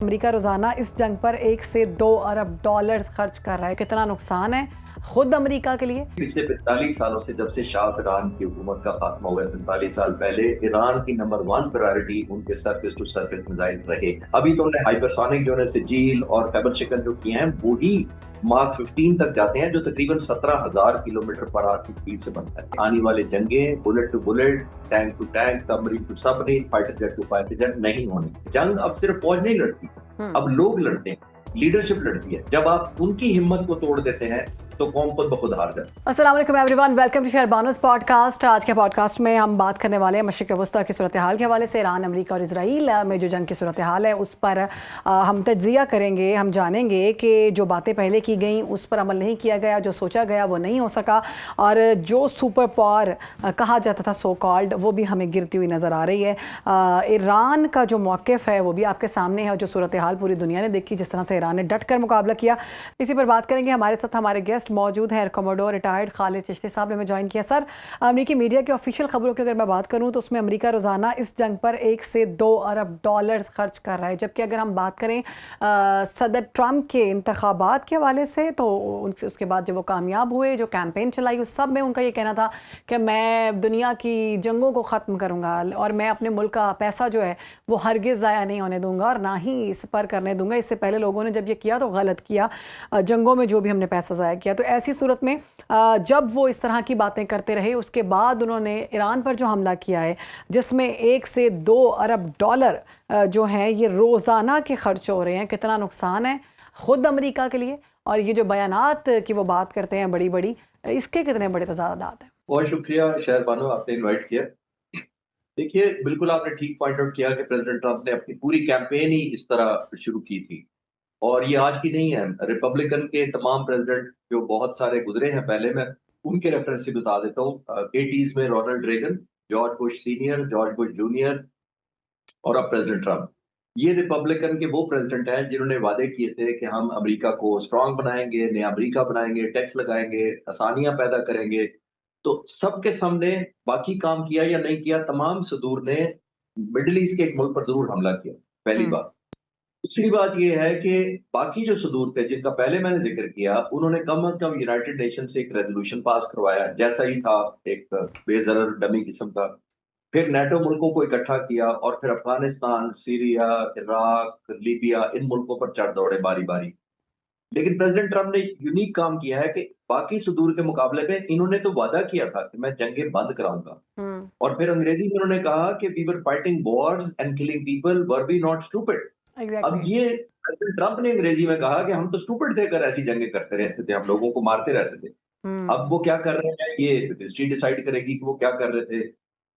America रोजाना इस जंग पर 1 से 2 अरब डॉलर्स खर्च कर रहा है। कितना नुकसान है खुद अमेरिका के लिए। पिछले 45 सालों से जब से शाह ईरान की हुकूमत का खात्मा हुआ 47 साल पहले ईरान की नंबर 1 प्रायोरिटी उनके सरफेस टू सरफेस मिसाइल रहे। अभी तो उन्हें हाइपरसोनिक जो है सजील और खैबर शिकन जो किए हैं वही मार्क 15 तक जाते हैं, जो तकरीबन 17,000 किलोमीटर पर आवर की स्पीड से बनता है। आने वाले जंगे bullet to bullet, tank to tank, submarine to submarine, fighter jet to fighter jet नहीं होनी। जंग अब सिर्फ फौज नहीं लड़ती, अब लोग लड़ते हैं, लीडरशिप लड़ती है। जब आप उनकी हिम्मत को तोड़ देते हैं तो कौम खुद ब खुद हार जाती है। अस्सलाम वालेकुम एवरीवन, वेलकम टू शहरबानोस पॉडकास्ट। आज के पॉडकास्ट में हम बात करने वाले हैं मशरिक़ वस्ता की सूरत हाल के हवाले से। ईरान, अमेरिका और इसराइल में जो जंग की सूरत हाल है उस पर हम तज्ज़िया करेंगे। हम जानेंगे कि जो बातें पहले की गई उस पर अमल नहीं किया गया, जो सोचा गया वो नहीं हो सका, और जो सुपर पावर कहा जाता था सो कॉल्ड वो भी हमें गिरती हुई नज़र आ रही है। ईरान का जो मौक़िफ़ है वो भी आपके सामने है और जो सूरत हाल पूरी दुनिया ने देखी, जिस तरह से ईरान ने डट कर मुकाबला किया, इसी पर बात करेंगे। हमारे साथ हमारे गेस्ट मौजूद है। कमोडोर रिटायर्ड खालिद चिश्ती साहब ने हमें ज्वाइन किया। सर, अमेरिकी मीडिया की ऑफिशियल खबरों की अगर मैं बात करूं तो उसमें अमेरिका रोजाना इस जंग पर 1 से 2 अरब डॉलर्स खर्च कर रहा है, जबकि अगर हम बात करें सदर ट्रंप के इंतखाबात के हवाले से तो उसके बाद जब वो कामयाब हुए, जो कैंपेन चलाई उस सब में उनका ये कहना था कि मैं दुनिया की जंगों को ख़त्म करूँगा और मैं अपने मुल्क का पैसा जो है वो हरगिज़ ज़ाया नहीं होने दूंगा और ना ही इस पर करने दूंगा। इससे पहले लोगों ने जब ये किया तो गलत किया, जंगों में जो भी हमने पैसा ज़ाया किया। तो ऐसी सूरत में जब वो इस तरह की बातें करते रहे, उसके बाद उन्होंने ईरान पर जो हमला किया है जिसमें 1 से 2 अरब डॉलर जो हैं ये रोज़ाना के खर्च हो रहे हैं। कितना नुकसान है खुद अमेरिका के लिए, और ये जो बयानात की वो बात करते हैं बड़ी बड़ी, इसके कितने बड़े तज़ादात हैं। बहुत शुक्रिया शहर बानो, आपने इनवाइट किया। देखिए, बिल्कुल आपने ठीक पॉइंट आउट किया कि प्रेसिडेंट ट्रंप ने अपनी पूरी कैंपेन ही इस तरह शुरू की थी, और ये आज की नहीं है। रिपब्लिकन के तमाम प्रेसिडेंट जो बहुत सारे गुजरे हैं पहले, मैं उनके रेफरेंस से बता देता हूँ। 80s में Ronald Reagan, George Bush senior, George Bush junior और अब प्रेसिडेंट ट्रंप। ये रिपब्लिकन के वो प्रेसिडेंट हैं जिन्होंने वादे किए थे कि हम अमेरिका को स्ट्रांग बनाएंगे, नया अमेरिका बनाएंगे, टैक्स लगाएंगे, आसानियां पैदा करेंगे। तो सबके सामने बाकी काम किया या नहीं किया, तमाम सदूर ने मिडिल ईस्ट के एक मुल्क पर जरूर हमला किया, पहली हम्म। बात। दूसरी बात यह है कि बाकी जो सदूर थे जिनका पहले मैंने जिक्र किया, उन्होंने कम से कम यूनाइटेड नेशन से एक रेजोल्यूशन पास करवाया, जैसा ही था, एक बेजरर डमी किस्म का। फिर नेटो मुल्कों को इकट्ठा किया और फिर अफगानिस्तान, सीरिया, इराक, लीबिया, इन मुल्कों पर चढ़ दौड़े बारी बारी। लेकिन प्रेसिडेंट ट्रंप ने यूनिक काम किया है कि बाकी सुदूर के मुकाबले में इन्होंने तो वादा किया था कि मैं जंगें बंद कराऊंगा, हम्म। और फिर अंग्रेजी में उन्होंने कहा कि we were fighting wars and killing people, were we not stupid. अब एग्जैक्टली। ये प्रेसिडेंट ट्रंप ने अंग्रेजी में कहा कि हम तो स्टूपिड थे अगर ऐसी जंगें करते रहते थे, हम लोगों को मारते रहते थे। हम्म। अब वो क्या कर रहे हैं ये हिस्ट्री डिसाइड करेगी कि वो क्या कर रहे थे।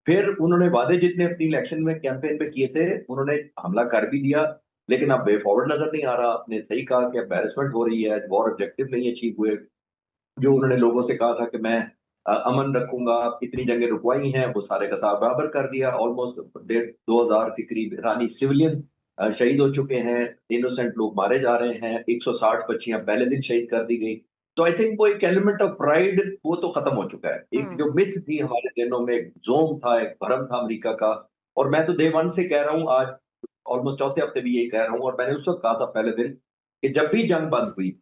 फिर उन्होंने वादे जितने अपनी इलेक्शन में कैंपेन में किए थे उन्होंने हमला कर भी दिया, लेकिन अब वे फॉरवर्ड नजर नहीं आ रहा। आपने सही कहा कि एम्बेरसमेंट हो रही है, वॉर ऑब्जेक्टिव नहीं अचीव हुए। जो उन्होंने लोगों से कहा था कि मैं अमन रखूंगा, इतनी जंगें रुकवाई हैं, वो सारे का सारा बराबर कर दिया। ऑलमोस्ट 1,500-2,000 के करीब ईरानी सिविलियन शहीद हो चुके हैं, इनोसेंट लोग मारे जा रहे हैं, 160 बच्चियां पहले दिन शहीद कर दी गई। तो आई थिंक वो एक एलिमेंट ऑफ प्राइड वो तो खत्म हो चुका है। एक हम्म। जो मिथ थी हमारे दिनों में, एक जोम था, एक भरम था अमेरिका का। और मैं तो डे वन से कह रहा हूँ, आज ऑलमोस्ट चौथे हफ्ते भी यही कह रहा हूँ, और मैंने उस वक्त कहा था पहले दिन कि जब भी जंग बंद हुई,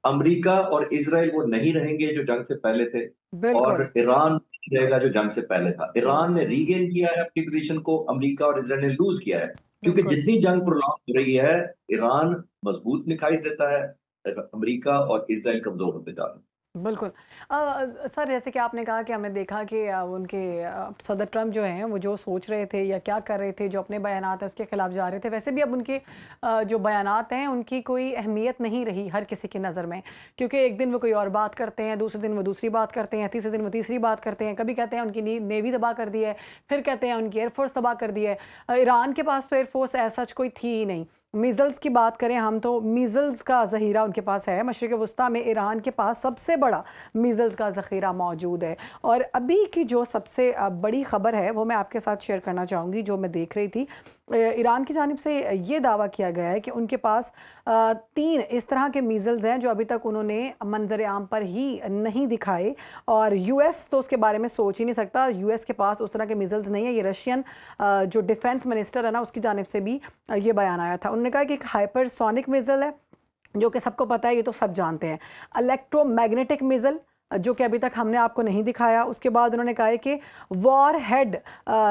अमेरिका और इसराइल वो नहीं रहेंगे जो जंग से पहले थे, बिल्कुल। और ईरान नहीं रहेगा जो जंग से पहले था। ईरान ने हम्म। रीगेन किया है अपनी पोजीशन को, अमेरिका और इसराइल ने लूज किया है। क्योंकि बिल्कुल। जितनी जंग प्रोलॉन्ग हो रही है, ईरान मजबूत दिखाई देता है, अमेरिका और इसराइल कमजोर होते जा रहे हैं। बिल्कुल। सर, जैसे कि आपने कहा कि हमने देखा कि उनके सदर ट्रंप जो हैं वो जो सोच रहे थे या क्या कर रहे थे, जो अपने बयानात हैं उसके खिलाफ जा रहे थे, वैसे भी अब उनके जो बयानात हैं उनकी कोई अहमियत नहीं रही हर किसी की नज़र में। क्योंकि एक दिन वो कोई और बात करते हैं, दूसरे दिन वो दूसरी बात करते हैं, तीसरे दिन वो तीसरी बात करते हैं। कभी कहते हैं उनकी नेवी तबाह कर दी है, फिर कहते हैं उनकी एयरफोर्स तबाह कर दी है। ईरान के पास तो एयरफोर्स ऐसा कोई थी ही नहीं। मीज़ल्स की बात करें हम तो मीज़ल्स का ज़ख़ीरा उनके पास है। मशरिक़ वस्ता में ईरान के पास सबसे बड़ा मीज़ल्स का ज़ख़ीरा मौजूद है। और अभी की जो सबसे बड़ी ख़बर है वो मैं आपके साथ शेयर करना चाहूँगी, जो मैं देख रही थी ईरान की जानिब से ये दावा किया गया है कि उनके पास 3 इस तरह के मीज़ल्स हैं जो अभी तक उन्होंने मंजर आम पर ही नहीं दिखाए, और यूएस तो उसके बारे में सोच ही नहीं सकता। यूएस के पास उस तरह के मीज़ल्स नहीं है। ये रशियन जो डिफेंस मिनिस्टर है ना, उसकी जानिब से भी ये बयान आया था। उन्होंने कहा कि एक हाइपरसोनिक मिज़ल है, जो कि सबको पता है, ये तो सब जानते हैं। इलेक्ट्रोमैग्नेटिक मिज़ल, जो कि अभी तक हमने आपको नहीं दिखाया। उसके बाद उन्होंने कहा है कि वॉर हेड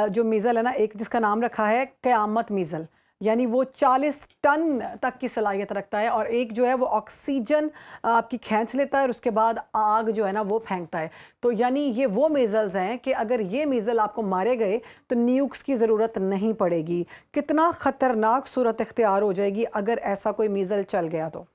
जो मिज़ल है ना, एक जिसका नाम रखा है क़यामत मिज़ल, यानी वो 40 टन तक की सलाहियत रखता है, और एक जो है वो ऑक्सीजन आपकी खींच लेता है और उसके बाद आग जो है ना वो फेंकता है। तो यानी ये वो मिज़ल्स हैं कि अगर ये मिज़ल आपको मारे गए तो न्यूक्स की ज़रूरत नहीं पड़ेगी। कितना ख़तरनाक सूरत इख्तियार हो जाएगी अगर ऐसा कोई मिज़ल चल गया तो।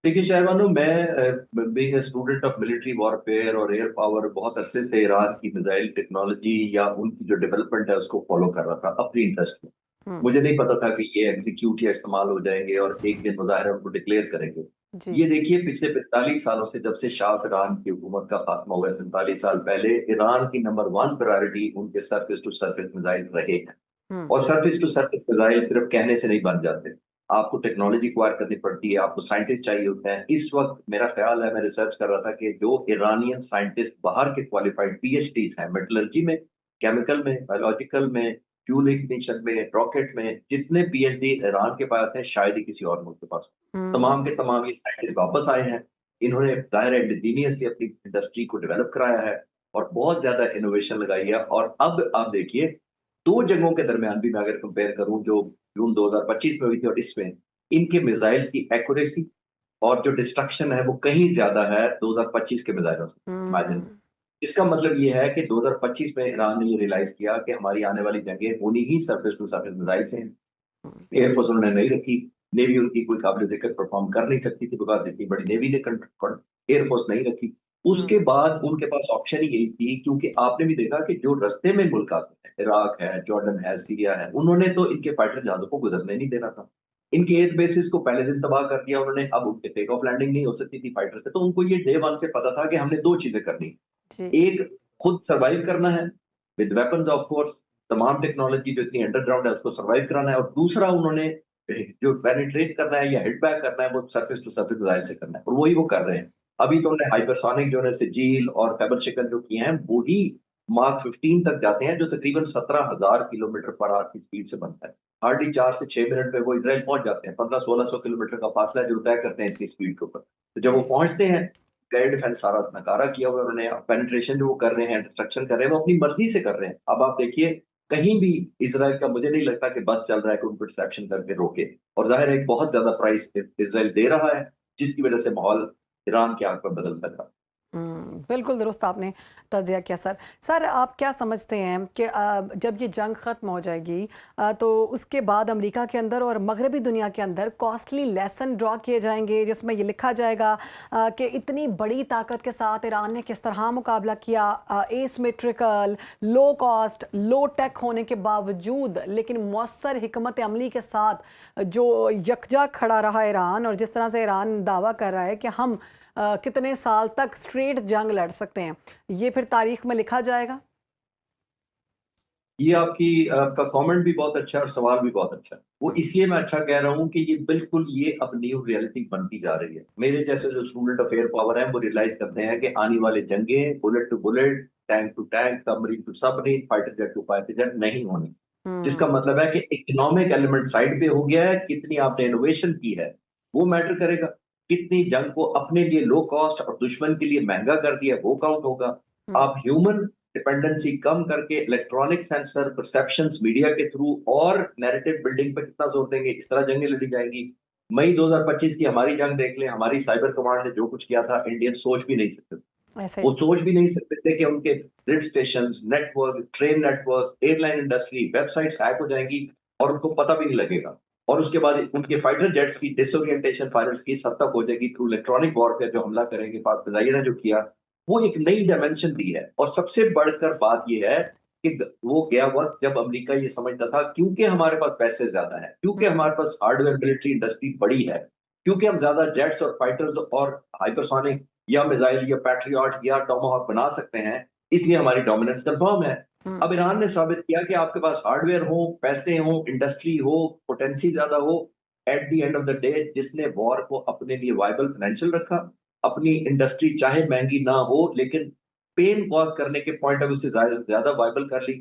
देखिए शाहबानो, मैं being a student of military warfare और एयर पावर बहुत अरसे से ईरान की मिसाइल टेक्नोलॉजी या उनकी जो डेवलपमेंट है उसको फॉलो कर रहा था अपनी इंटरेस्ट में। हम्म। मुझे नहीं पता था कि ये एग्जीक्यूट या इस्तेमाल हो जाएंगे और एक दिन मुजाहिरा उनको डिक्लेयर करेंगे। जी। ये देखिए, पिछले 45 सालों से, जब से शाह ईरान की हुकूमत का खात्मा हुआ है 47 साल पहले, ईरान की नंबर 1 प्रायोरिटी उनके सरफेस टू सरफेस मिसाइल रहे हैं। हम्म। और सरफेस टू सरफेस मिसाइल सिर्फ कहने से नहीं बन जाते, आपको टेक्नोलॉजी एक्वायर करनी पड़ती है, आपको साइंटिस्ट चाहिए होते हैं। इस वक्त मेरा ख्याल है, मैं रिसर्च कर रहा था कि जो ईरानियन साइंटिस्ट बाहर के क्वालिफाइड पीएचडीज हैं मेटलर्जी में, केमिकल में, बायोलॉजिकल में, फ्यूल इग्निशन में, रॉकेट में, जितने पीएचडी ईरान के पास हैं शायद ही किसी और मुल्क के पास हो। हम्म। तमाम के तमाम ये साइंटिस्ट वापस आए हैं। इन्होंने जाहिर है इंडिजीनियसली अपनी इंडस्ट्री को डेवलप कराया है और बहुत ज्यादा इनोवेशन लगाई है। और अब आप देखिए, दो जंगों के दरमियान भी मैं अगर कंपेयर करूं, जो जून 2025 में हुई थी और इसमें, इनके मिसाइल्स की एक्यूरेसी और जो डिस्ट्रक्शन है वो कहीं ज्यादा है 2025 के मिसाइलों से। इमेजिन। हम्म। इसका मतलब ये है कि 2025 में ईरान ने ये रियलाइज किया कि हमारी आने वाली जंगें होनी ही सरफेस टू सरफेस मिसाइल से हैं। एयरफोर्स उन्होंने नहीं रखी, नेवी उनकी कोई काबिल जिक्र परफॉर्म कर नहीं सकती थी, बिकॉज इतनी बड़ी नेवी ने एयरफोर्स नहीं रखी। उसके हम्म। बाद उनके पास ऑप्शन ही यही थी, क्योंकि आपने भी देखा कि जो रस्ते में मुल्क आते हैं, इराक है, जॉर्डन है, सीरिया है, उन्होंने तो इनके फाइटर जहाजों को गुजरने नहीं देना था। इनके एयर बेसिस को पहले दिन तबाह कर दिया उन्होंने। अब उनके टेक ऑफ लैंडिंग नहीं हो सकती थी फाइटर से। तो उनको ये डे वन से पता था कि हमने दो चीजें करनी। जी। एक, खुद सर्वाइव करना है विद वेपन्स ऑफ कोर्स, तमाम टेक्नोलॉजी जो इतनी अंडरग्राउंड है उसको सर्वाइव कराना है। और दूसरा, उन्होंने जो पेनिट्रेट करना है या हिट बैक करना है वो सरफेस टू सरफेस मिसाइल से करना है, और वही वो कर रहे हैं। अभी तो उन्होंने हाइपरसोनिक जो है सिजील और खैबर शिकन जो किए हैं, वो ही मार्क 15 तक जाते हैं, जो तकरीबन 17,000 किलोमीटर पर आवर की स्पीड से बनता है। हार्डली 4 से 6 मिनट में वो इसराइल पहुंच जाते हैं। 1500-1600 किलोमीटर का फासला जो तय करते हैं इतनी स्पीड के ऊपर। तो जब वो जी। पहुंचते हैं, एयर डिफेंस सारा नकारा किया हुआ है उन्होंने। पेनिट्रेशन जो वो कर रहे हैं, डिस्ट्रक्शन कर रहे हैं, वो अपनी मर्जी से कर रहे हैं। अब आप देखिए, कहीं भी इसराइल का मुझे नहीं लगता कि बस चल रहा है कि उनको डिस्ट्रैक्शन करके रोके। और जाहिर है एक बहुत ज्यादा प्राइस इसराइल दे रहा है, जिसकी वजह से माहौल ईरान के आग पर बदलता था। बिल्कुल दुरुस्त आपने तजिया किया सर। सर, आप क्या समझते हैं कि जब ये जंग ख़त्म हो जाएगी तो उसके बाद अमेरिका के अंदर और मगरबी दुनिया के अंदर कॉस्टली लेसन ड्रॉ किए जाएंगे, जिसमें ये लिखा जाएगा कि इतनी बड़ी ताकत के साथ ईरान ने किस तरह मुकाबला किया, एसिमेट्रिकल, लो कॉस्ट, लो टेक होने के बावजूद, लेकिन मौसर हिकमत अमली के साथ जो यकजा खड़ा रहा ईरान, और जिस तरह से ईरान दावा कर रहा है कि हम कितने साल तक स्ट्रेट जंग लड़ सकते हैं, ये फिर तारीख में लिखा जाएगा। ये आपका कमेंट भी बहुत अच्छा है और सवाल भी बहुत अच्छा है। वो इसलिए मैं अच्छा कह रहा हूँ कि ये बिल्कुल ये अब न्यू रियलिटी बनती जा रही है। मेरे जैसे जो स्टूडेंट ऑफ एयर पावर हैं वो रियलाइज करते हैं कि आने वाले जंगें bullet to bullet, tank to tank, submarine to submarine, fighter jet to fighter jet नहीं होनी। जिसका हम्म। मतलब है कि इकोनॉमिक एलिमेंट साइड पे हो गया है, कितनी आपने इनोवेशन की है वो मैटर करेगा। कितनी जंग को अपने लिए लो कॉस्ट और दुश्मन के लिए महंगा कर दिया वो काउंट होगा। हम्म। आप ह्यूमन डिपेंडेंसी कम करके इलेक्ट्रॉनिक सेंसर, परसेप्शंस, मीडिया के थ्रू और नैरेटिव बिल्डिंग पे कितना जोर देंगे, इस तरह जंगें लड़ी जाएंगी। मई 2025 की हमारी जंग देख लें, हमारी साइबर कमांड ने जो कुछ किया था, इंडियन सोच भी नहीं सकते। ऐसा ही। वो सोच भी नहीं सकते थे कि उनके grid station, network, train network, airline industry, websites hack हो जाएंगी और उनको पता भी नहीं लगेगा। और उसके बाद उनके फाइटर जेट्स की डिसोरिएंटेशन फाइटर्स की हद तक हो जाएगी थ्रू इलेक्ट्रॉनिक वॉरफेयर, जो हमला करेंगे। पाक फिजाइया ने जो किया, वो एक नई डायमेंशन दी है। और सबसे बढ़कर बात यह है कि वो गया वक्त जब अमेरिका ये समझता था, क्योंकि हमारे पास पैसे ज्यादा है, क्योंकि हम्म। हमारे पास हार्डवेयर मिलिट्री इंडस्ट्री बड़ी है, क्योंकि हम ज्यादा जेट्स और फाइटर्स और हाइपरसोनिक या मिसाइल या पैट्रियट या टोमाहॉक बना सकते हैं, इसलिए हमारी डोमिनेंस कंफर्म है। अब ईरान ने साबित किया कि आपके पास हार्डवेयर हो, पैसे हो, इंडस्ट्री हो, पोटेंसी ज्यादा हो, at the end of the day जिसने वॉर को अपने लिए वायबल फाइनेंशियल रखा, अपनी इंडस्ट्री चाहे महंगी ना हो लेकिन पेन कॉज करने के पॉइंट ऑफ व्यू से ज्यादा वायबल कर ली।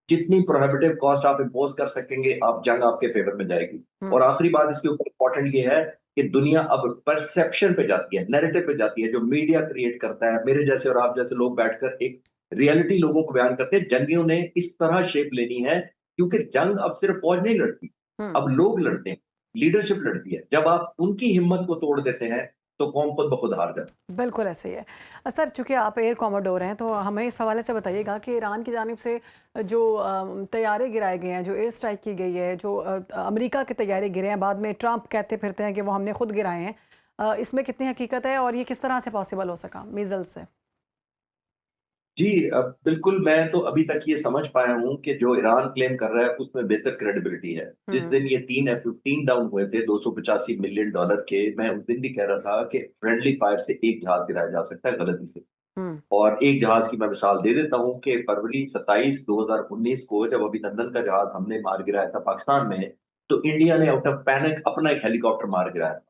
जितनी प्रोहिबिटिव कॉस्ट आप इम्पोज कर सकेंगे, आप जंग आपके फेवर में जाएगी। और आखिरी बात इसके ऊपर इंपॉर्टेंट ये है कि दुनिया अब परसेप्शन पे जाती है, नैरेटिव पे जाती है, जो मीडिया क्रिएट करता है। मेरे जैसे और आप जैसे लोग बैठकर एक रियलिटी लोगों को बयान करते हैं। जंगियों ने इस तरह शेप लेनी है, क्योंकि जंग अब सिर्फ फौज नहीं लड़ती, हम्म। अब लोग लड़ते हैं, लीडरशिप लड़ती है। जब आप उनकी हिम्मत को तोड़ देते हैं तो कौम खुद ब खुद हार जाती है। बिल्कुल ऐसे ही है। सर, चूंकि आप एयर कॉमोडोर हैं तो हमें इस हवाले से बताइएगा कि ईरान की जानिब से जो तैयारे गिराए गए हैं, जो एयर स्ट्राइक की गई है, जो अमेरिका के तैयारे गिरे हैं, बाद में ट्रंप कहते फिरते हैं कि वो हमने खुद गिराए हैं, इसमें कितनी हकीकत है और ये किस तरह से पॉसिबल हो सका मीजल से? जी, बिल्कुल। मैं तो अभी तक ये समझ पाया हूँ कि जो ईरान क्लेम कर रहा है उसमें बेहतर क्रेडिबिलिटी है। जिस हम्म। दिन ये 3 F-15 डाउन हुए थे $285 मिलियन के, मैं उस दिन भी कह रहा था कि फ्रेंडली फायर से एक जहाज गिराया जा सकता है गलती से। हम्म। और एक जहाज की मैं मिसाल दे देता हूँ कि फरवरी 27 2019 को जब अभिनंदन का जहाज हमने मार गिराया था पाकिस्तान में, तो इंडिया ने आउट ऑफ पैनिक अपना एक हेलीकॉप्टर मार गिराया।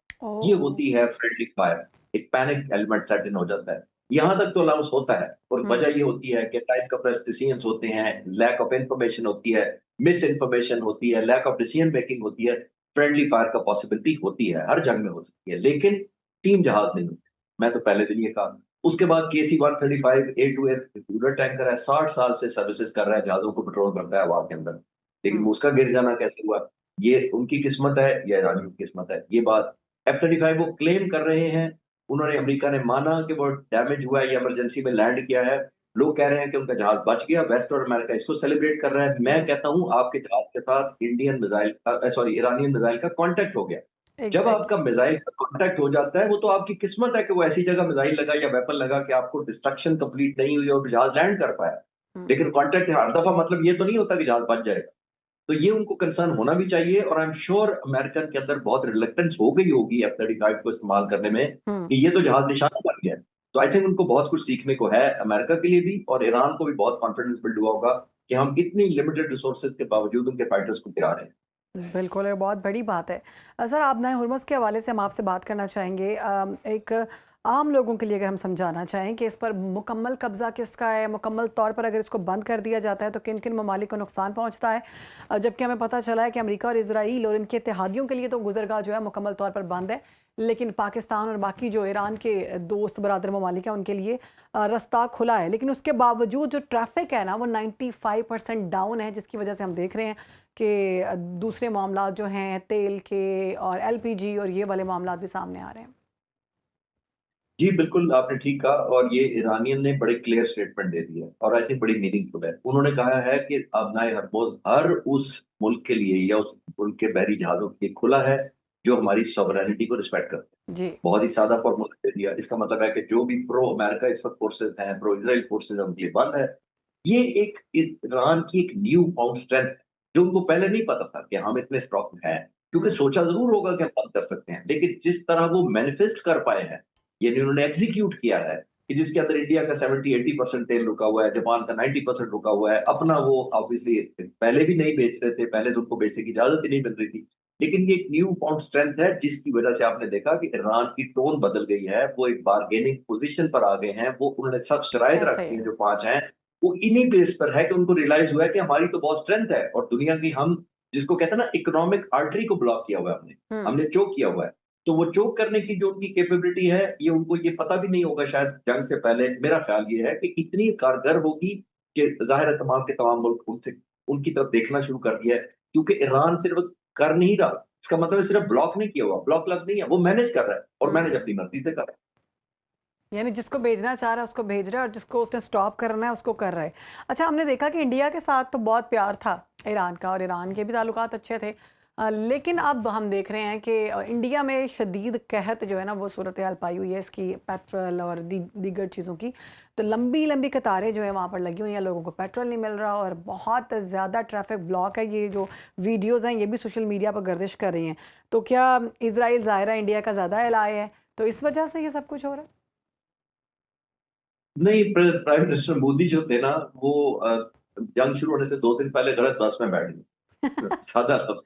ये ओह। होती है फ्रेंडली फायर। एक पैनिक एलिमेंट सेट इन हो जाता है। यहां तक तो अलाउंस होता है, और हम्म। वजह ये होती है कि टाइम कंप्रेस्ड डिसीजंस होते हैं, लैक ऑफ इंफॉर्मेशन होती है, मिस इन्फॉर्मेशन होती है, लैक ऑफ डिसीजन मेकिंग होती है। फ्रेंडली फायर का पॉसिबिलिटी होती है, हर जंग में हो सकती है, लेकिन टीम जहाज नहीं होती। मैं तो पहले दिन ये कहा। उसके बाद KC-135 A2A रिफ्यूलर टैंकर है, 60 साल से सर्विसेज कर रहा है, जहाजों को पेट्रोल करता है हवा के अंदर, लेकिन हम्म। उसका गिर जाना कैसे हुआ? ये उनकी किस्मत है या ईरानियों की किस्मत है? ये बात F-35 वो क्लेम कर रहे हैं। उन्होंने, अमेरिका ने माना कि वो डैमेज हुआ है या इमरजेंसी में लैंड किया है। लोग कह रहे हैं कि उनका जहाज बच गया। वेस्ट और अमेरिका इसको सेलिब्रेट कर रहा है। मैं हम्म। कहता हूं आपके जहाज के साथ Indian missile, sorry, Iranian missile का कांटेक्ट हो गया। जब आपका एग्जैक्टली। मिसाइल का कांटेक्ट हो जाता है, वो तो आपकी किस्मत है कि वो ऐसी जगह मिसाइल लगा या वेपन लगा कि आपको डिस्ट्रक्शन कंप्लीट नहीं हुई और जहाज लैंड कर पाया। हम्म। लेकिन कांटेक्ट हर दफा मतलब ये तो नहीं होता कि जहाज बच जाएगा। तो ये उनको कंसर्न होना भी चाहिए, और आई एम श्योर अमेरिकन के अंदर बहुत रिलक्टेंस हो गई होगी F-35 को इस्तेमाल करने में, हम्म। कि ये तो जहाज निशाना बन गया है। तो आई थिंक उनको बहुत कुछ सीखने को है, अमेरिका के लिए भी, और ईरान को भी बहुत कॉन्फिडेंस बिल्ड हुआ होगा कि हम इतनी लिमिटेड रिसोर्सेज के बावजूद उनके फाइटर्स को गिरा रहे हैं। बिल्कुल, ये बहुत बड़ी बात है। सर, आप नए हुर्मस के हवाले से हम आपसे बात करना चाहेंगे। एक आम लोगों के लिए अगर हम समझाना चाहें कि इस पर मुकम्मल कब्ज़ा किसका है, मुकम्मल तौर पर अगर इसको बंद कर दिया जाता है तो किन किन ममालिक को नुकसान पहुंचता है, जबकि हमें पता चला है कि अमेरिका और इसराइल और इनके इत्तेहादियों के लिए तो गुजरगाह जो है मुकम्मल तौर पर बंद है, लेकिन पाकिस्तान और बाकी जो ईरान के दोस्त बरादर ममालिक हैं उनके लिए रास्ता खुला है। लेकिन उसके बावजूद जो ट्रैफिक है ना वो 95% डाउन है, जिसकी वजह से हम देख रहे हैं कि दूसरे मामला जो हैं तेल के और LPG और ये वाले मामला भी सामने आ रहे हैं। जी, बिल्कुल आपने ठीक कहा, और ये ईरानियन ने बड़े क्लियर स्टेटमेंट दे दिया और आई थिंक बड़ी मीनिंगफुल है। उन्होंने कहा है कि अपनाए हरमोज हर उस मुल्क के लिए या उस मुल्क के बहरी जहाजों के लिए खुला है जो हमारी सॉवरेनिटी को रिस्पेक्ट करते हैं। जी। बहुत ही सादा फॉर्मूला दे दिया। इसका मतलब है कि जो भी प्रो अमेरिका इस वक्त फोर्सेज हैं, प्रो इसराइल फोर्सेज हैं, उनके लिए बंद है। ये एक ईरान की एक न्यू फाउंड स्ट्रेंथ, जो उनको पहले नहीं पता था कि हम इतने स्टॉक में हैं। क्योंकि हम्म। सोचा जरूर होगा कि हम बंद कर सकते हैं, लेकिन जिस तरह वो मैनिफेस्ट कर पाए हैं, यानी उन्होंने एग्जीक्यूट किया है, कि जिसके अंदर इंडिया का 70-80% तेल रुका हुआ है, जापान का 90% रुका हुआ है। अपना वो ऑब्वियसली पहले भी नहीं बेच रहे थे, पहले तो उनको बेचने की इजाजत ही नहीं मिल रही थी। लेकिन ये एक न्यू फाउंड स्ट्रेंथ है, जिसकी वजह से आपने देखा कि ईरान की टोन बदल गई है। वो एक बार्गेनिंग पोजीशन पर आ गए हैं। वो उन्होंने सब शराइत ऐसा ही रखी है, है। जो 5 हैं, वो इन्हीं बेस पर है कि उनको रियलाइज हुआ है कि हमारी तो बहुत स्ट्रेंथ है, और दुनिया की हम, जिसको कहते हैं ना, इकोनॉमिक आर्टरी को ब्लॉक किया हुआ है हमने। हम्म। हमने चोक किया हुआ है। तो वो चोक करने की जो उनकी कैपेबिलिटी है, ये उनको ये पता भी नहीं होगा शायद जंग से पहले। मेरा ख्याल ये है कि इतनी कारगर होगी कि जाहिर है तमाम के तमाम मुल्क उनसे, उनकी तरफ देखना शुरू कर दिया है। क्योंकि ईरान सिर्फ कर नहीं रहा, इसका मतलब है सिर्फ ब्लॉक नहीं किया हुआ, ब्लॉक लफ्ज नहीं है, वो मैनेज कर रहा है, और मैनेज हम्म। अपनी मर्जी से कर रहा है। यानी जिसको भेजना चाह रहा है उसको भेज रहा है और जिसको उसने स्टॉप करना है उसको कर रहा है। अच्छा, हमने देखा कि इंडिया के साथ तो बहुत प्यार था ईरान का और ईरान के भी ताल्लुकात अच्छे थे, लेकिन अब हम देख रहे हैं कि इंडिया में शदीद कहत जो है ना वो सूरत हाल पाई हुई है इसकी, पेट्रोल और दीगर चीज़ों की। तो लंबी लंबी कतारें जो है वहाँ पर लगी हुई हैं, लोगों को पेट्रोल नहीं मिल रहा और बहुत ज़्यादा ट्रैफिक ब्लॉक है। ये जो वीडियोज़ हैं ये भी सोशल मीडिया पर गर्दिश कर रही हैं। तो क्या इसराइल ज़ाहिर है इंडिया का ज़्यादा एलाय है, तो इस वजह से ये सब कुछ हो रहा है? नहीं, प्राइम मिनिस्टर मोदी जो थे ना, वो जंग शुरू होने से 2 दिन पहले गलत बस में बैठ गए। सादा लफ्ज़।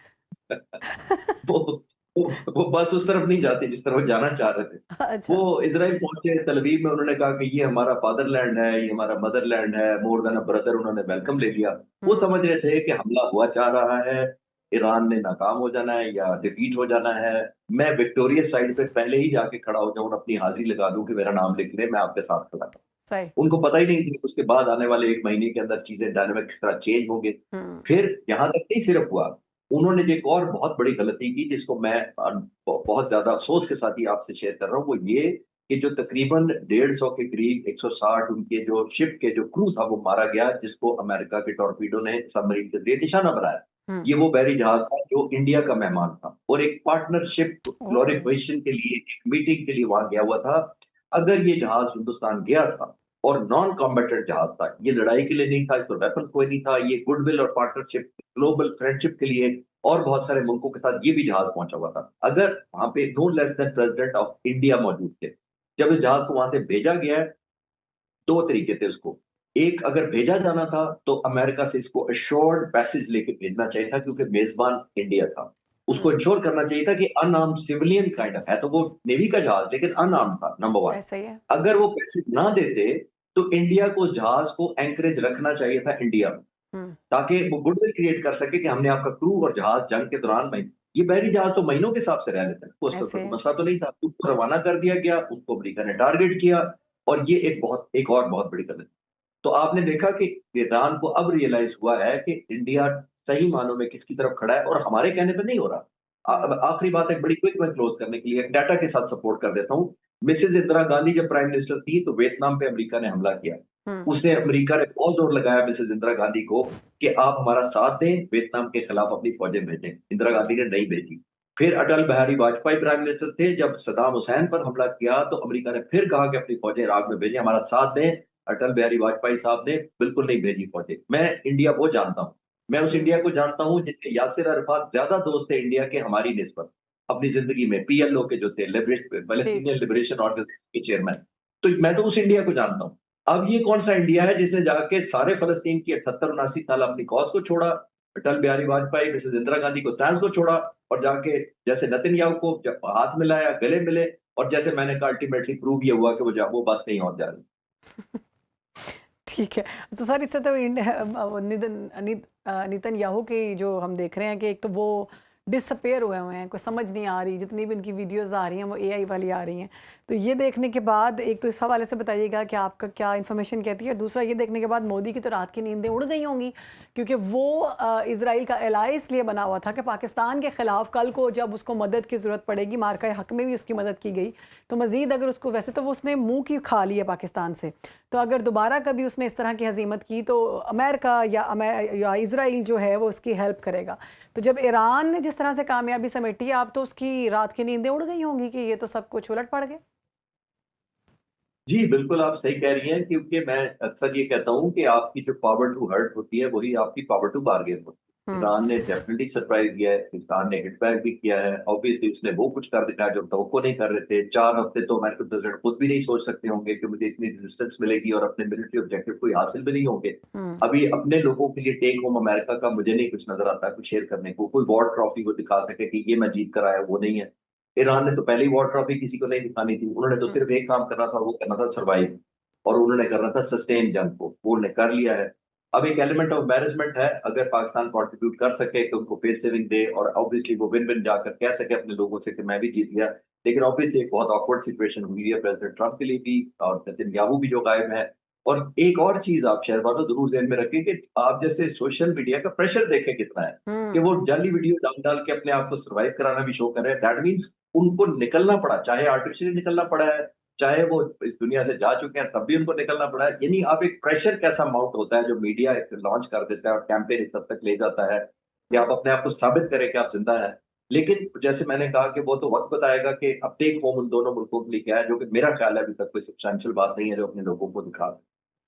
वो वो बस उस तरफ नहीं जाती जिस तरफ वो जाना चाह रहे थे। वो अच्छा। इज़राइल पहुँचे, तल अवीव में उन्होंने कहा कि ये हमारा फादरलैंड है, ये हमारा मदरलैंड है, मोर देन अ ब्रदर उन्होंने वेलकम ले लिया। वो हुँ, समझ रहे थे कि हमला हुआ जा रहा है, ईरान ने नाकाम हो जाना है या डिफीट हो जाना है। मैं विक्टोरियस साइड पे पहले ही जाके खड़ा हो जाऊँ और अपनी हाज़िरी लगा दूँ कि मेरा नाम लिख लें, मैं आपके साथ खड़ा हूँ। सही। उनको पता ही नहीं थी कि उसके बाद आने वाले 1 महीने के अंदर चीज़ें डायनामिक किस तरह चेंज होंगे। हुँ, फिर यहाँ तक नहीं सिर्फ हुआ, उन्होंने एक और बहुत बड़ी गलती की जिसको मैं बहुत ज़्यादा अफ़सोस के साथ ही आपसे शेयर कर रहा हूँ, वो ये कि जो तकरीबन 150 के करीब 160 उनके जो शिप के जो क्रू था वो मारा गया, जिसको अमेरिका के टॉरपीडो ने सबमरीन के ज़रिए निशाना बनाया। हुँ। ये वो बहरी जहाज़ था जो इंडिया का मेहमान था और एक पार्टनरशिप ओह! ग्लोरिफिकेशन के लिए, एक मीटिंग के लिए वहाँ गया हुआ था। अगर ये जहाज़ हिंदुस्तान गया था और नॉन कॉम्बैटेंट जहाज था। ये लड़ाई के लिए नहीं था, इस पर वेपन कोई नहीं था, ये गुडविल और पार्टनरशिप, ग्लोबल फ्रेंडशिप के लिए और बहुत सारे मुल्कों के साथ ये भी जहाज पहुंचा हुआ था। अगर वहां पे no less than president of India मौजूद थे, जब इस जहाज को वहां से भेजा गया है, 2 तरीके थे उसको। एक, अगर भेजा जाना था तो अमेरिका से इसको एश्योर्ड पैसेज लेके भेजना चाहिए था क्योंकि मेजबान इंडिया था। उसको हुँ, इंश्योर करना चाहिए था कि अनआर्म्ड सिविलियन काइंड ऑफ है, तो वो नेवी का जहाज लेकिन अनआर्म्ड था, नंबर 1। ऐसा ही है। अगर वो पैसेज ना देते तो इंडिया को जहाज को एंकरेज रखना चाहिए था इंडिया में, हुँ, ताकि वो गुडविल क्रिएट कर सके कि हमने आपका क्रू और जहाज जंग के दौरान में ये बहरी जहाज तो महीनों के हिसाब से रह लेते हैं, कोस्टल ऐसे पर ही कोई है। मसला तो नहीं था। उसको रवाना कर दिया गया, उसको अमेरिका ने टारगेट किया और ये एक और बहुत बड़ी गलती। तो आपने देखा कि ईरान को अब रियलाइज हुआ है कि इंडिया सही मानों में किसकी तरफ खड़ा है और हमारे कहने पे नहीं हो रहा। अब हुँ, आखिरी बात एक बड़ी क्विक मैं क्लोज करने के लिए एक डाटा के साथ सपोर्ट कर देता हूँ। मिसेज इंदिरा गांधी जब प्राइम मिनिस्टर थी तो वियतनाम पे अमेरिका ने हमला किया। हुँ, उसने अमेरिका ने बहुत जोर लगाया मिसेज इंदिरा गांधी को कि आप हमारा साथ दें, वियतनाम के खिलाफ अपनी फौजें भेजें। इंदिरा गांधी ने नहीं भेजी। फिर अटल बिहारी वाजपेयी प्राइम मिनिस्टर थे, जब सद्दाम हुसैन पर हमला किया तो अमेरिका ने फिर कहा कि अपनी फौजें इराक में भेजें, हमारा साथ दें। अटल बिहारी वाजपेयी साहब ने बिल्कुल नहीं भेजी फौजें। मैं इंडिया को जानता हूँ। मैं उस हुँ, इंडिया को जानता हूँ जिसके यासिर अरफात ज्यादा दोस्त थे इंडिया के हमारी निस्बत अपनी जिंदगी में, पीएलओ के जो थे, ठीक। पैलेस्टीनियन लिबरेशन ऑर्गेनाइजेशन के चेयरमैन। तो मैं तो उस इंडिया को जानता हूँ। अब ये कौन सा इंडिया है जिसने जाके सारे फलस्तीन की 78-79 साल अपनी कौज को छोड़ा, अटल बिहारी वाजपेयी, मिसेज इंदिरा गांधी को स्टैंड को छोड़ा और जाके जैसे नेतन्याहू को जब हाथ मिलाया, गले मिले और जैसे मैंने कहा अल्टीमेटली प्रूव ये हुआ कि वो बस नहीं और जा रही। ठीक है। तो सर इससे तो नेतन्याहू की जो हम देख रहे हैं कि एक तो वो डिसअपियर हुए हैं, कुछ समझ नहीं आ रही, जितनी भी उनकी वीडियोज़ आ रही हैं वो एआई वाली आ रही हैं। तो ये देखने के बाद एक तो इस हवाले से बताइएगा कि आपका क्या इन्फॉर्मेशन कहती है? दूसरा ये देखने के बाद मोदी की तो रात की नींदें उड़ गई होंगी क्योंकि वो इज़राइल का एलाई इसलिए बना हुआ था कि पाकिस्तान के ख़िलाफ़ कल को जब उसको मदद की ज़रूरत पड़ेगी, मार्का हक़ में भी उसकी मदद की गई, तो मज़ीद अगर उसको वैसे तो वो उसने मुँह की खा ली है पाकिस्तान से। तो अगर दोबारा कभी उसने इस तरह की हज़ीमत की तो अमेरिका या इज़राइल जो है वो उसकी हेल्प करेगा। तो जब ईरान ने जिस तरह से कामयाबी समेटी अब तो उसकी रात की नींदें उड़ गई होंगी कि ये तो सब कुछ उलट पड़ गया। जी, बिल्कुल आप सही कह रही हैं क्योंकि मैं अक्सर ये कहता हूँ कि आपकी जो पावर टू हर्ट होती है, वही आपकी पावर टू बार्गेन होती है। हुँ, ईरान ने डेफिनिटली सरप्राइज़ दिया है, पाकिस्तान ने हिट बैक भी किया है। ऑब्वियसली उसने वो कुछ कर दिखाया जो तवक्को नहीं कर रहे थे। 4 हफ्ते तो अमेरिकन प्रेसिडेंट खुद भी नहीं सोच सकते होंगे कि मुझे इतनी रेजिस्टेंस मिलेगी और अपने मिलिट्री ऑब्जेक्टिव कोई हासिल भी नहीं होंगे। हुँ, अभी अपने लोगों के लिए टेक होम अमेरिका का मुझे नहीं कुछ नज़र आता कुछ शेयर करने को। कोई वॉर ट्रॉफी वो दिखा सके कि ये मैं जीत कर आया, वो नहीं है। ईरान ने तो पहले ही वॉर ट्रॉफी किसी को नहीं दिखानी थी। उन्होंने तो हुँ, सिर्फ एक काम करना था, वो करना था सर्वाइव। और उन्होंने करना था सस्टेन जंग को, वो उन्होंने कर लिया है। अब एक एलिमेंट ऑफ एम्बैरेसमेंट है, अगर पाकिस्तान कंट्रीब्यूट कर सके कि उनको फेस सेविंग दे और ऑब्वियसली वो विन विन जाकर कह सके अपने लोगों से कि मैं भी जीत गया। लेकिन ऑब्वियसली एक बहुत ऑकवर्ड सिचुएशन हुई है प्रेसिडेंट ट्रंप के लिए भी और नेतन्याहू भी जो गायब है। और एक और चीज आप शहरवालों जरूर ध्यान में रखें कि आप जैसे सोशल मीडिया का प्रेशर देखें कितना है कि हुँ, वो जाली वीडियो डाल डाल के अपने आप को सर्वाइव कराना भी शो कर रहे हैं। दैट मीन्स उनको निकलना पड़ा, चाहे आर्टिफिशियली निकलना पड़ा है, चाहे वो इस दुनिया से जा चुके हैं तब भी उनको निकलना पड़ा है। यानी आप एक प्रेशर कैसा माउंट होता है जो मीडिया एक लॉन्च कर देता है और कैंपेन इस हद तक ले जाता है कि हुँ, आप अपने आप को साबित करें कि आप जिंदा हैं। लेकिन जैसे मैंने कहा कि वो तो वक्त बताएगा कि अब टेक होम उन दोनों मुल्कों के लिए क्या है, जो कि मेरा ख्याल है अभी तक कोई सब्सटेंशियल बात नहीं है जो अपने लोगों को दिखा।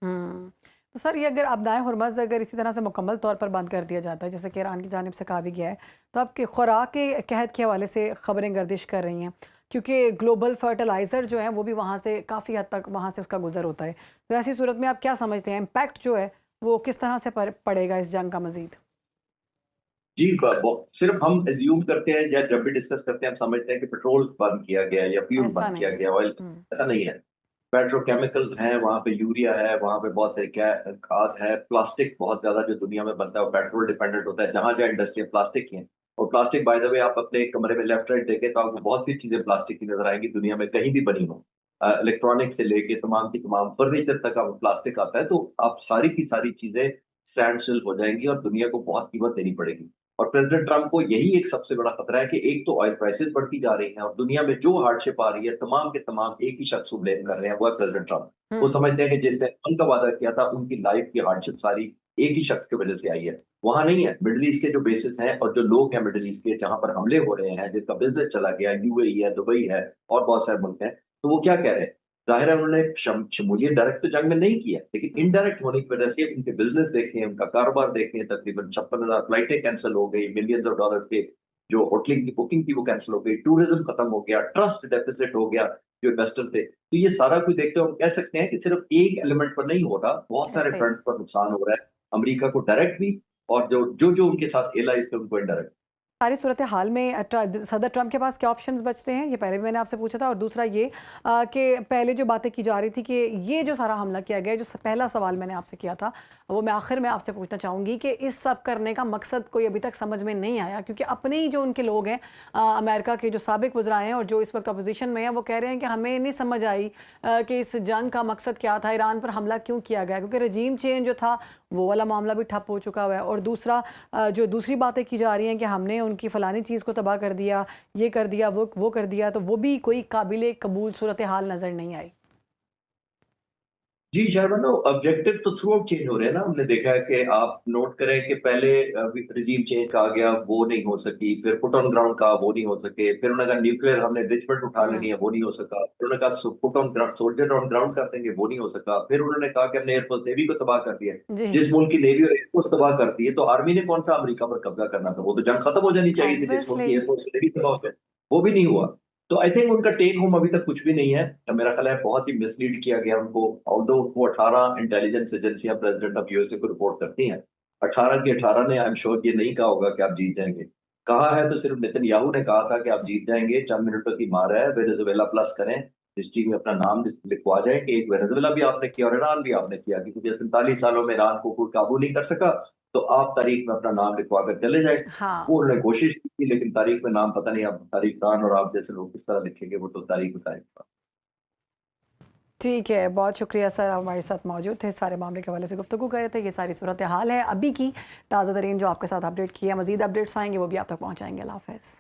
हुँ। तो सर ये अगर आपदाए हुर्मज़ अगर इसी तरह से मुकम्मल तौर पर बंद कर दिया जाता है, जैसे कि ईरान की जानिब से कहा भी गया है, तो आपकी खुराक के कहत के हवाले से खबरें गर्दिश कर रही हैं, क्योंकि ग्लोबल फर्टिलाइज़र जो है वो भी वहाँ से काफ़ी हद तक वहाँ से उसका गुज़र होता है। तो ऐसी सूरत में आप क्या समझते हैं इम्पैक्ट जो है वो किस तरह से पड़ेगा इस जंग का मजीद? जी, सिर्फ हम एज्यूम करते हैं या जब भी डिस्कस करते हैं हम समझते हैं कि पेट्रोल बंद किया गया या फ्यूल ऐसा बंद किया नहीं है। गया, ऑयल। हम्म। ऐसा नहीं है। पेट्रोकेमिकल्स हैं, वहाँ पे यूरिया है, वहाँ पे बहुत सारे क्या खाद है, प्लास्टिक बहुत ज्यादा जो दुनिया में बनता है वो पेट्रोल डिपेंडेंट होता है, जहाँ जहाँ इंडस्ट्री प्लास्टिक की है। और प्लास्टिक बाय द वे आप अपने कमरे में लेफ्ट राइट देखें तो आपको बहुत सी चीजें प्लास्टिक की नजर आएंगी दुनिया में कहीं भी बनी हो। इलेक्ट्रॉनिक से लेके तमाम की तमाम फर्नीचर तक आप प्लास्टिक आता है, तो आप सारी की सारी चीजें स्टैंड स्टिल हो जाएंगी और दुनिया को बहुत कीमत देनी पड़ेगी। और प्रेसिडेंट ट्रंप को यही एक सबसे बड़ा खतरा है कि एक तो ऑयल प्राइसेस बढ़ती जा रही हैं और दुनिया में जो हार्डशिप आ रही है तमाम के तमाम एक ही शख्स को ब्लेम कर रहे हैं, वो है प्रेसिडेंट ट्रंप। वो हम्म। समझते हैं कि जिसने उनका वादा किया था उनकी लाइफ की हार्डशिप सारी एक ही शख्स की वजह से आई है। वहां नहीं है। मिडिल ईस्ट के जो बेसिस हैं और जो लोग हैं मिडिल ईस्ट के जहां पर हमले हो रहे हैं, जिनका बिजनेस चला गया, यूएई है, दुबई है और बहुत सारे मुल्क हैं, तो वो क्या कह रहे हैं? जाहिर है उन्होंने शमूलियत डायरेक्ट तो जंग में नहीं की है, लेकिन इनडायरेक्ट होने की वजह से उनके बिजनेस देखें, उनका कारोबार देखें, तकरीबन 56,000 फ्लाइटें कैंसिल हो गई, मिलियंस ऑफ डॉलर के जो होटलिंग की बुकिंग थी वो कैंसिल हो गई, टूरिज्म खत्म हो गया, ट्रस्ट डेफिसिट हो गया जो इन्वेस्टर थे। तो ये सारा कुछ देखते हुए हम कह सकते हैं कि सिर्फ एक एलिमेंट पर नहीं हो रहा, बहुत सारे कैसे? फ्रंट पर नुकसान हो रहा है अमेरिका को डायरेक्ट भी, और जो जो जो उनके साथ एलाइज थे उनको इनडायरेक्ट। सारी सूरत हाल में सदर ट्रंप के पास क्या ऑप्शंस बचते हैं, ये पहले भी मैंने आपसे पूछा था। और दूसरा ये कि पहले जो बातें की जा रही थी कि ये जो सारा हमला किया गया, जो पहला सवाल मैंने आपसे किया था वो मैं आखिर में आपसे पूछना चाहूँगी कि इस सब करने का मकसद कोई अभी तक समझ में नहीं आया, क्योंकि अपने ही जो उनके लोग हैं, अमेरिका के जो साबिक वज़रा हैं और जो इस वक्त अपोजिशन में हैं, वो कह रहे हैं कि हमें नहीं समझ आई कि इस जंग का मकसद क्या था, ईरान पर हमला क्यों किया गया, क्योंकि रजीम चेंज जो था वो वाला मामला भी ठप हो चुका हुआ है। और दूसरा जो दूसरी बातें की जा रही हैं कि हमने उनकी फ़लानी चीज़ को तबाह कर दिया, ये कर दिया, वो कर दिया, तो वो भी कोई काबिल कबूल सूरत हाल नज़र नहीं आई। जी शर्मा, ऑब्जेक्टिव तो थ्रू आउट चेंज हो रहे हैं ना। हमने देखा है कि आप नोट करें कि पहले रिजीम चेंज कहा गया, वो नहीं हो सकी, फिर पुट ऑन ग्राउंड कहा, वो नहीं हो सके, फिर उन्होंने कहा न्यूक्लियर हमने रिचमेंट उठा लेनी है, वो नहीं हो सका, फिर उन्होंने कहा put on ground soldier on ground कर देंगे, वो नहीं हो सका, फिर उन्होंने कहा कि हमने एयरफोर्स नेवी को तबाह कर दिया। जी। जिस मुल्क की नेवी और एयरफोर्स तबाह करती है तो आर्मी ने कौन सा अमेरिका पर कब्जा करना था? वो तो जंग खत्म हो जानी चाहिए थी जिस मुल्क ऑब्वियसली। की एयरफोर्स नेवी तबाह हो गए। वो भी नहीं हुआ। तो आई थिंक उनका टेक होम अभी तक कुछ भी नहीं है। तो मेरा ख्याल है बहुत ही मिसलीड किया गया उनको। ऑल्दो वो 18 इंटेलिजेंस एजेंसियां प्रेसिडेंट ऑफ यूएसए को रिपोर्ट करती हैं, 18 की 18 ने आई एम श्योर ये नहीं कहा होगा कि आप जीत जाएंगे। कहा है तो सिर्फ नेतन्याहू ने कहा था कि आप जीत जाएंगे, चंद मिनटों की मार है, वेनेजुएला प्लस करें, हिस्ट्री में अपना नाम लिखवा जाए कि एक वेनेजुएला भी आपने किया और ईरान भी आपने किया, क्योंकि 47 सालों में ईरान को कोई काबू नहीं कर सका, तो आप तारीख में अपना नाम लिखवा कर चले जाए। हाँ। वो उन्होंने कोशिश की थी, लेकिन तारीख में नाम पता नहीं, अब तारीख खान और आप जैसे लोग किस तरह लिखेंगे वो तो तारीख बताएगा। ठीक है, बहुत शुक्रिया सर, आप हमारे साथ मौजूद थे, सारे मामले के हवाले से गुफ्तगू कर रहे थे। ये सारी सूरत हाल है अभी की ताज़ा तरीन जो आपके साथ अपडेट किया। मज़ीद अपडेट्स आएंगे वो भी आप तक पहुँचाएंगे। अल्लाह हाफ़िज़।